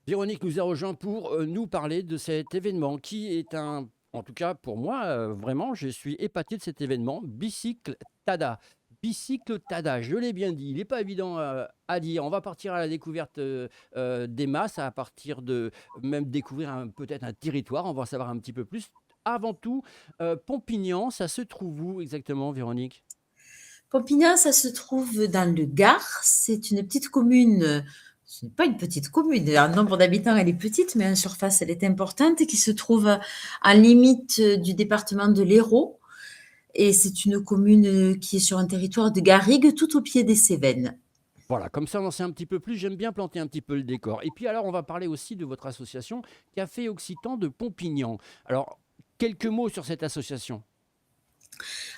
Véronique nous a rejoint pour nous parler de cet événement qui est en tout cas pour moi, vraiment, je suis épaté de cet événement, Bicycle Tada. Bicycle Tada, je l'ai bien dit, il n'est pas évident à dire. On va partir à la découverte des masses, à partir de même découvrir peut-être un territoire, on va en savoir un petit peu plus. Avant tout, Pompignan, ça se trouve où exactement, Véronique? Pompignan, ça se trouve dans le Gard. C'est une petite commune. Ce n'est pas une petite commune. En nombre d'habitants, elle est petite, mais en surface, elle est importante, qui se trouve en limite du département de l'Hérault. Et c'est une commune qui est sur un territoire de garrigue, tout au pied des Cévennes. Voilà, comme ça on en sait un petit peu plus. J'aime bien planter un petit peu le décor. Et puis alors, on va parler aussi de votre association Café Occitan de Pompignan. Alors, quelques mots sur cette association.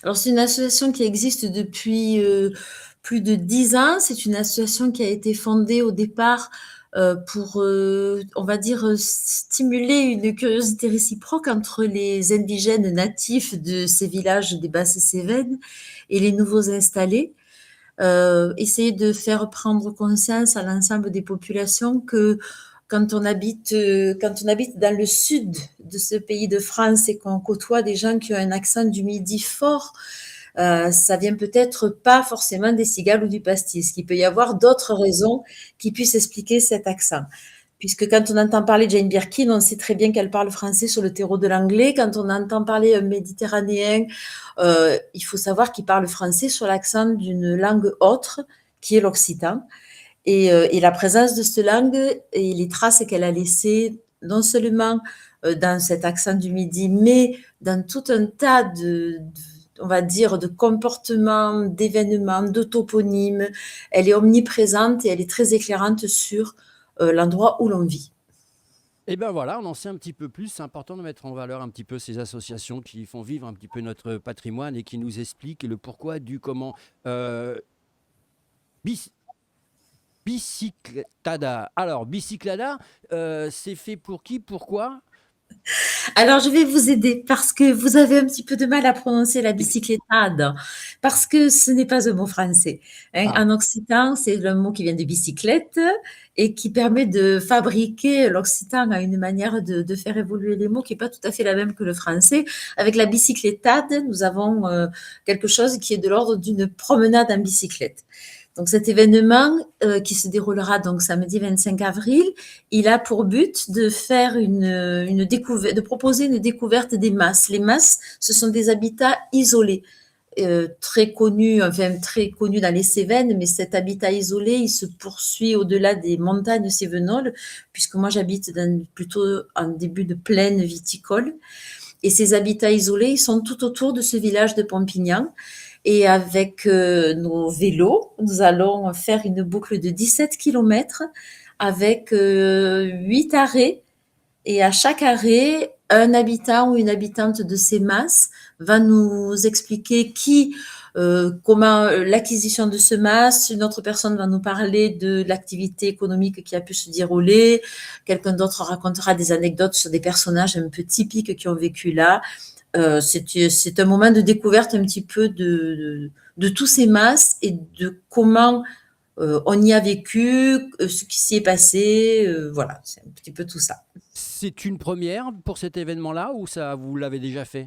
Alors, c'est une association qui existe depuis plus de 10 ans. C'est une association qui a été fondée au départ pour, on va dire, stimuler une curiosité réciproque entre les indigènes natifs de ces villages des Basses-Cévennes et les nouveaux installés. Essayer de faire prendre conscience à l'ensemble des populations que quand on habite dans le sud de ce pays de France et qu'on côtoie des gens qui ont un accent du midi fort, ça vient peut-être pas forcément des cigales ou du pastis, qu'il peut y avoir d'autres raisons qui puissent expliquer cet accent. Puisque quand on entend parler de Jane Birkin, on sait très bien qu'elle parle français sur le terreau de l'anglais. Quand on entend parler un méditerranéen, il faut savoir qu'il parle français sur l'accent d'une langue autre, qui est l'occitan. Et la présence de cette langue et les traces qu'elle a laissées, non seulement dans cet accent du midi, mais dans tout un tas on va dire, de comportements, d'événements, de toponymes. Elle est omniprésente et elle est très éclairante sur l'endroit où l'on vit. Et ben voilà, on en sait un petit peu plus. C'est important de mettre en valeur un petit peu ces associations qui font vivre un petit peu notre patrimoine et qui nous expliquent le pourquoi du comment. Euh, bis- Bicyclada. Alors, Bicyclada, c'est fait pour qui? Pourquoi? Alors, je vais vous aider parce que vous avez un petit peu de mal à prononcer la Ex- bicyclettade, parce que ce n'est pas un mot français. Hein. Ah, En occitan, c'est le mot qui vient de bicyclette et qui permet de fabriquer l'occitan à une manière de faire évoluer les mots qui n'est pas tout à fait la même que le français. Avec la bicyclettade, nous avons quelque chose qui est de l'ordre d'une promenade en bicyclette. Donc cet événement qui se déroulera donc samedi 25 avril, il a pour but de faire une découverte, de proposer une découverte des masses. Les masses, ce sont des habitats isolés, très connus dans les Cévennes, mais cet habitat isolé, il se poursuit au-delà des montagnes cévenoles, puisque moi j'habite plutôt en début de plaine viticole. Et ces habitats isolés, ils sont tout autour de ce village de Pompignan. Et avec nos vélos, nous allons faire une boucle de 17 kilomètres avec 8 arrêts. Et à chaque arrêt, un habitant ou une habitante de ces masses va nous expliquer comment l'acquisition de ce masse, une autre personne va nous parler de l'activité économique qui a pu se dérouler, quelqu'un d'autre racontera des anecdotes sur des personnages un peu typiques qui ont vécu là. C'est un moment de découverte un petit peu de tous ces masses et de comment on y a vécu, ce qui s'y est passé. Voilà, c'est un petit peu tout ça. c'est une première pour cet événement-là ou ça, vous l'avez déjà fait?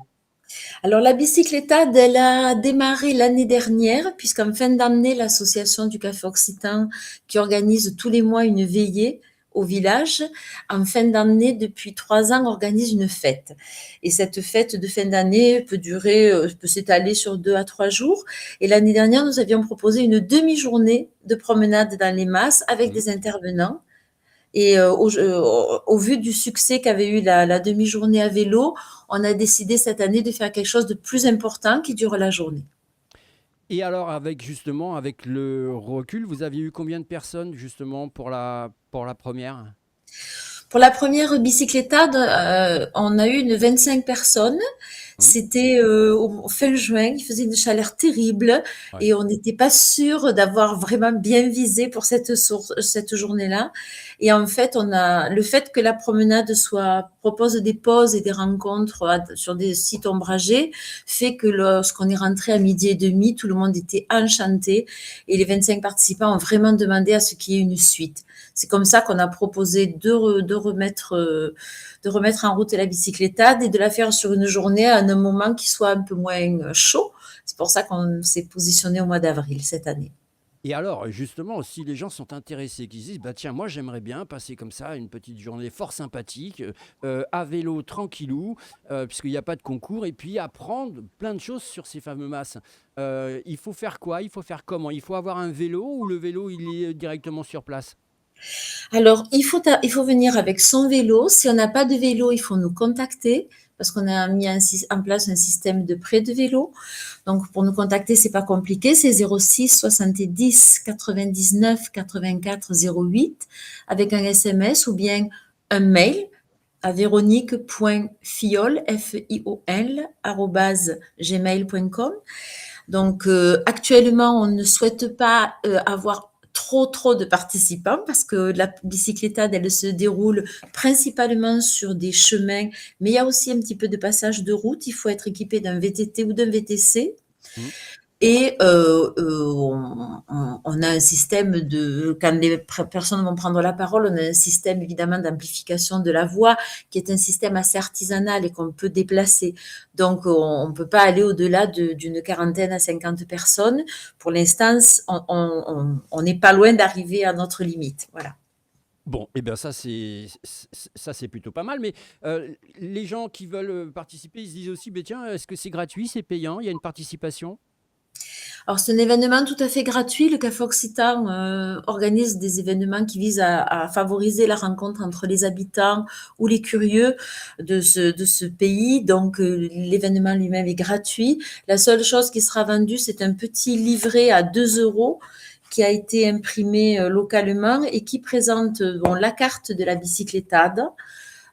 Alors la bicyclettade, elle a démarré l'année dernière, puisqu'en fin d'année, l'association du Café Occitan, qui organise tous les mois une veillée au village, en fin d'année, depuis 3 ans, organise une fête. Et cette fête de fin d'année peut s'étaler sur 2 à 3 jours. Et l'année dernière, nous avions proposé une demi-journée de promenade dans les masses avec Mhm. des intervenants. Et au vu du succès qu'avait eu la demi-journée à vélo, on a décidé cette année de faire quelque chose de plus important qui dure la journée. Et alors, avec justement, avec le recul, vous aviez eu combien de personnes justement pour la première? Pour la première bicyclettade, on a eu une 25 personnes Mmh. C'était au fin juin, il faisait une chaleur terrible Ouais. et on n'était pas sûr d'avoir vraiment bien visé pour cette journée-là. Et en fait, le fait que la promenade propose des pauses et des rencontres sur des sites ombragés fait que lorsqu'on est rentré à midi et demi, tout le monde était enchanté et les 25 participants ont vraiment demandé à ce qu'il y ait une suite. C'est comme ça qu'on a proposé de remettre en route la bicyclétade et de la faire sur une journée à un moment qui soit un peu moins chaud. C'est pour ça qu'on s'est positionné au mois d'avril cette année. Et alors, justement, si les gens sont intéressés, qu'ils se disent, bah tiens, moi j'aimerais bien passer comme ça une petite journée fort sympathique, à vélo tranquillou, puisqu'il n'y a pas de concours, et puis apprendre plein de choses sur ces fameux masses. Il faut faire quoi? Il faut faire comment? Il faut avoir un vélo ou le vélo il est directement sur place? Alors, il faut venir avec son vélo. Si on n'a pas de vélo, il faut nous contacter parce qu'on a mis en place un système de prêt de vélo. Donc, pour nous contacter, c'est pas compliqué. C'est 06 70 99 84 08 avec un SMS ou bien un mail à véronique.fiol, F-I-O-L, @gmail.com. Donc, actuellement, on ne souhaite pas avoir trop de participants parce que la bicyclétade, elle se déroule principalement sur des chemins, mais il y a aussi un petit peu de passage de route. Il faut être équipé d'un VTT ou d'un VTC. Hmm. Et on a un système quand les personnes vont prendre la parole, on a un système évidemment d'amplification de la voix qui est un système assez artisanal et qu'on peut déplacer. Donc, on ne peut pas aller au-delà d'une quarantaine à 50 personnes. Pour l'instant, on n'est pas loin d'arriver à notre limite. Voilà. Bon, eh bien ça c'est plutôt pas mal, mais les gens qui veulent participer, ils se disent aussi, bah, tiens, est-ce que c'est gratuit, c'est payant, il y a une participation? Alors, c'est un événement tout à fait gratuit. Le Café Occitan organise des événements qui visent à favoriser la rencontre entre les habitants ou les curieux de ce pays. Donc, l'événement lui-même est gratuit. La seule chose qui sera vendue, c'est un petit livret à 2 euros qui a été imprimé localement et qui présente la carte de la bicyclétade.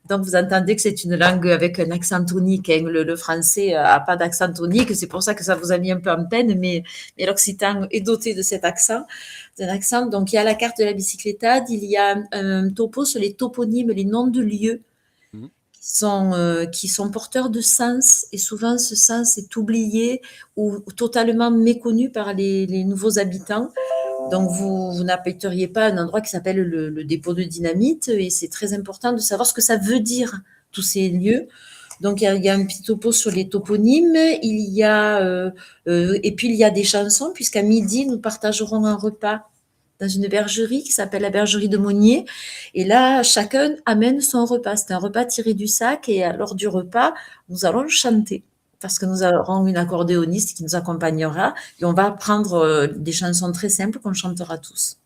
Donc, vous entendez que c'est une langue avec un accent tonique. Hein. Le français n'a pas d'accent tonique. C'est pour ça que ça vous a mis un peu en peine. Mais l'occitan est doté de cet accent. D'un accent. Donc, il y a la carte de la bicyclétade. Il y a un topo sur les toponymes, les noms de lieux Mhm. qui sont porteurs de sens. Et souvent, ce sens est oublié ou totalement méconnu par les nouveaux habitants. Donc, vous n'appelleriez pas un endroit qui s'appelle le dépôt de dynamite et c'est très important de savoir ce que ça veut dire, tous ces lieux. Donc, il y a un petit topo sur les toponymes. Et puis, il y a des chansons, puisqu'à midi, nous partagerons un repas dans une bergerie qui s'appelle la bergerie de Monnier. Et là, chacun amène son repas. C'est un repas tiré du sac et lors du repas, nous allons chanter parce que nous aurons une accordéoniste qui nous accompagnera et on va apprendre des chansons très simples qu'on chantera tous.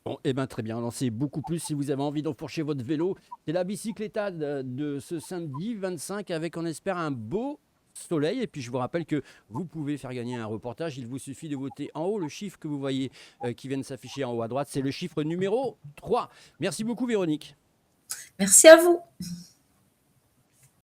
Bon, eh ben très bien, on en sait beaucoup plus si vous avez envie d'enfourcher votre vélo. C'est la bicyclétade de ce samedi 25 avec, on espère, un beau soleil. Et puis je vous rappelle que vous pouvez faire gagner un reportage. Il vous suffit de voter en haut. Le chiffre que vous voyez qui vient de s'afficher en haut à droite, c'est le chiffre numéro 3. Merci beaucoup Véronique. Merci à vous.